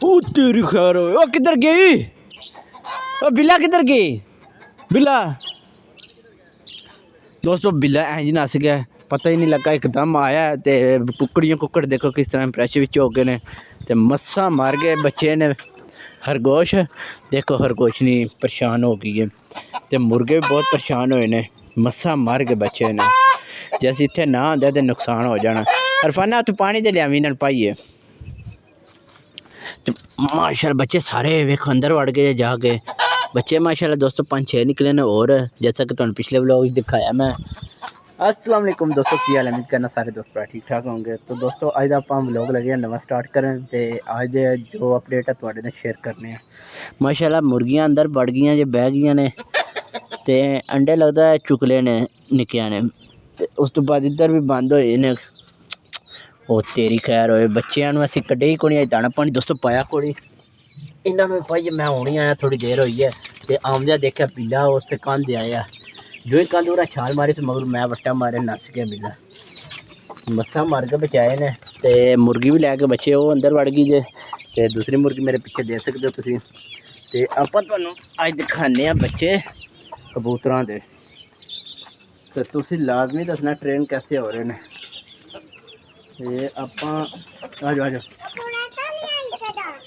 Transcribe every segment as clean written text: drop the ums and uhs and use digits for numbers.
ओ तेरी खैर हो। ओ किधर गई? ओ बिल्ला किधर गई? बिल्ला दोस्तों बिल्ला इंज नस गया, पता ही नहीं लगा, एकदम आया ते कुक्कड़ देखो किस तरह इंप्रेशन विच हो गए ने ते मस्सा मार गए बच्चे ने। खरगोश देखो खरगोश नहीं परेशान हो गई है ते मुर्गे भी बहुत परेशान होए ने, मस्सा मार के बच्चे ने। जैसे इत्थे ना आंदा ते नुकसान हो जाना। अरफाना तू पानी दे लिया इन्हां पाइए। तो माशाल्लाह बच्चे सारे वेखो अंदर वड़ गए जाके बच्चे माशाल्लाह दोस्तों 5-6 निकले ने। और जैसा कि तुहानू पिछले व्लॉग दिखाया मैं। अस्सलाम वालेकुम दोस्तों, की हाल है? उम्मीद करना सारे दोस्त ठीक ठाक होंगे। तो दोस्तों अज आप व्लॉग लगे नवा स्टार्ट करन ते अज जो अपडेट है तुहाडे नाल शेयर करने हैं। माशाल्लाह मुर्गियां अंदर वड़ गईयां जे बह गईयां ने ते अंडे लगदा है चुकले ने निक्कियां ने ते उस तो बाद इधर भी बंद होए ने। ओ तेरी खैर होए, बच्चों नूं असीं कड्ढे ही कोनी, दाना पानी दोस्तों पाया कोनी इन्हां नूं। भाई मैं हुण ही आया, थोड़ी देर होई है ते आमदे देखा बिल्ला उस ते कंध आया, जो ही कंध उरा छाल मारी तो मगर मैं वट्टा मारे नस गया बिल्ला, मस्सा मार के बचाए ने। ते मुर्गी भी लैके बच्चे वो अंदर वड़ गई जे ते दूसरी मुर्गी मेरे पीछे दे सकते हो तुसीं। ते आपां तुहानूं अज दिखाने बच्चे कबूतरां दे, ते तुसीं लाजमी दसना ट्रेन कैसे हो रहे हैं। ये आपां आ जाओ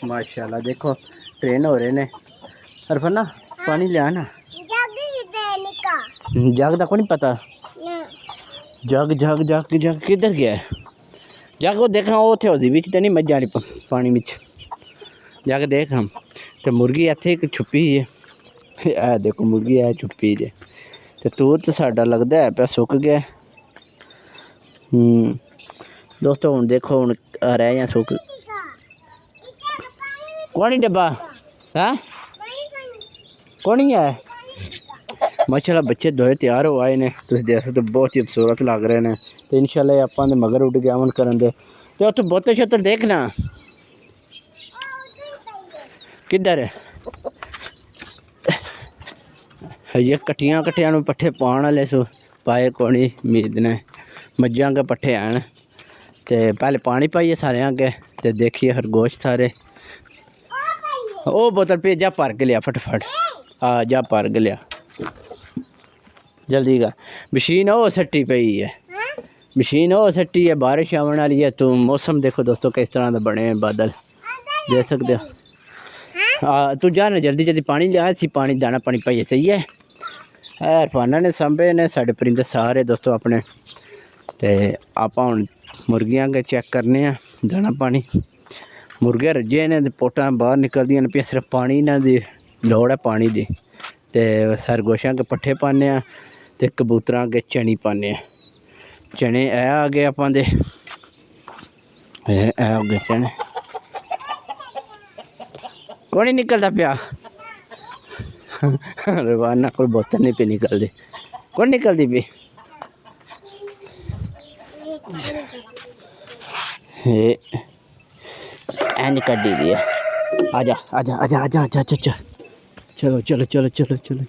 माशाल्लाह देखो ट्रेन हो रहे ने। अरफाना पानी लिया ना, जग का कोई नहीं पता, जग जग जग जग किधर गया है? जग वो देखा वो थे उसदी बिच तो नहीं मझ वाली पानी बिच, जग देख हम। तो मुर्गी इत्थे एक छुपी है, ए देखो मुर्गी है छुपी जे। तो तूर तो साडा लगता है पे सुक गया। दोस्तों हुण देखो हुण रह या सुक कौन ही डब्बा है कौन ही है। माशाल्लाह बच्चे दोए तैयार हो आए ने, तुम देख सकते बहुत ही खूबसूरत लग रहे हैं। तो इंशाल्लाह आपां दे मगर उड़ गया अमन करन दे। तो उत्थे बोतल शोतल देखना किधर है ये कट्टियां कट्टियां नूं पट्ठे पाउण वाले सो पाए कोनी उम्मीद ने, मज्जां के पट्ठे हैं। तो पहले पानी पाइए सारे अगे तो देखिए खरगोश सारे। ओ बोतल पे जा भर के लिया फटाफट, हाँ जा भर के लिया जल्दी का। मशीन ओ सट्टी पई है, मशीन ओ सट्टी है, बारिश आने वाली है। तो मौसम देखो दोस्तों किस तरह का बने बादल देख सकते हो। हाँ तू जा ना जल्दी जल्दी पानी लिया, सी पानी दाना पानी पाइए सही है। इरफाना ने सांभे ने साढ़े परिंदे सारे दोस्तों अपने। तो आप हुण मुर्गियां के चेक करने हैं दाना पानी। मुर्गे रज्जे ने पोटां बाहर निकलदियां ने, सिर्फ पानी इन्हां दी लोड़ है पानी दी। ते खरगोशां के पट्ठे पाने ते कबूतरां के चने पाने। चने ऐ आ गए आपां दे, ऐ आ गए चने। कौन नहीं निकलता पिया रवाना कोई बोतल नहीं पी निकलती, कौन निकलती पी एंज कड्डी दी है। आजा आजा आजा आजा आजा आजा चलो चलो चलो चलो चलो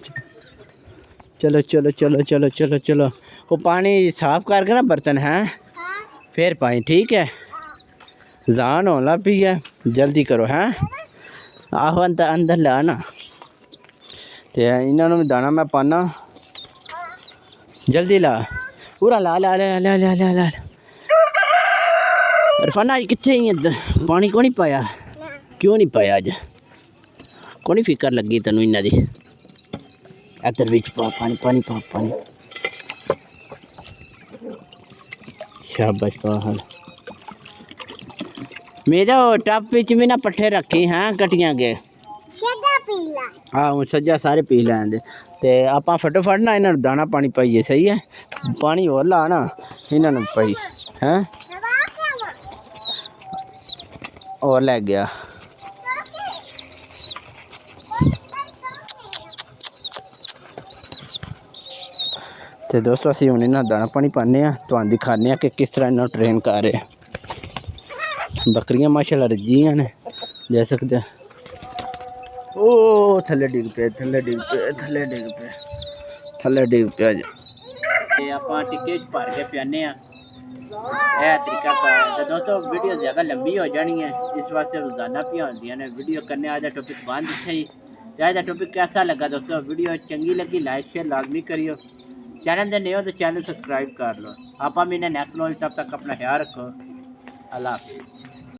चलो चलो चलो चलो चलो चलो। वो पानी साफ करके ना बर्तन हैं फिर पानी, ठीक है? जान होना पी है, जल्दी करो हैं। आहो अंदर अंदर ला ना, तो इन्होंने दाना मैं पाना, जल्दी ला पूरा ला ला ला ला ला ला ला। अरफाना अज कितने ही अंदर पानी को नहीं पाया, क्यों नहीं पाया अज? को नहीं फिकर लगी तेनों इन्हों की? इधर बिच पा पानी पानी पा पानी, शाबाश पा। हल मेरा टप विच भी ना पट्ठे रखे हैं कटियां के, हाँ हूँ सज्जा सारे पी लैंदे। तो आप फटोफट ना इन्हों दाना पानी पाइए सही है। पानी और ला ना इन्हों पाई हैं और लै गया। तो दोस्तों असीं हुण इन्हां दाना पानी पाने तो दिखाने कि किस तरह इन्हों ट्रेन कर रहे। बकरियां माशाल्लाह रज्जियां ने देख सकते हैं। ओ थल्ले डिग पे थल्ले डिग पे थल्ले डिग पे थल्ले डिग पे। अज आपां टिक्के च भर के पियाने यह तरीका कार है। तो दोस्तों वीडियो ज़्यादा लंबी हो जानी है, इस वास्ते रोज़ाना भी होंगी ने वीडियो करने आज टॉपिक बंद इतने ही। तो आज टॉपिक कैसा लगा दोस्तों, वीडियो चंगी लगी लाइक शेयर लाजमी करियो, चैनल दे नए हो तो चैनल सब्सक्राइब कर लो। आप मैंने नेक्स्ट लो, तब तक अपना ख्याल रखो। अल्लाह हाफिज़।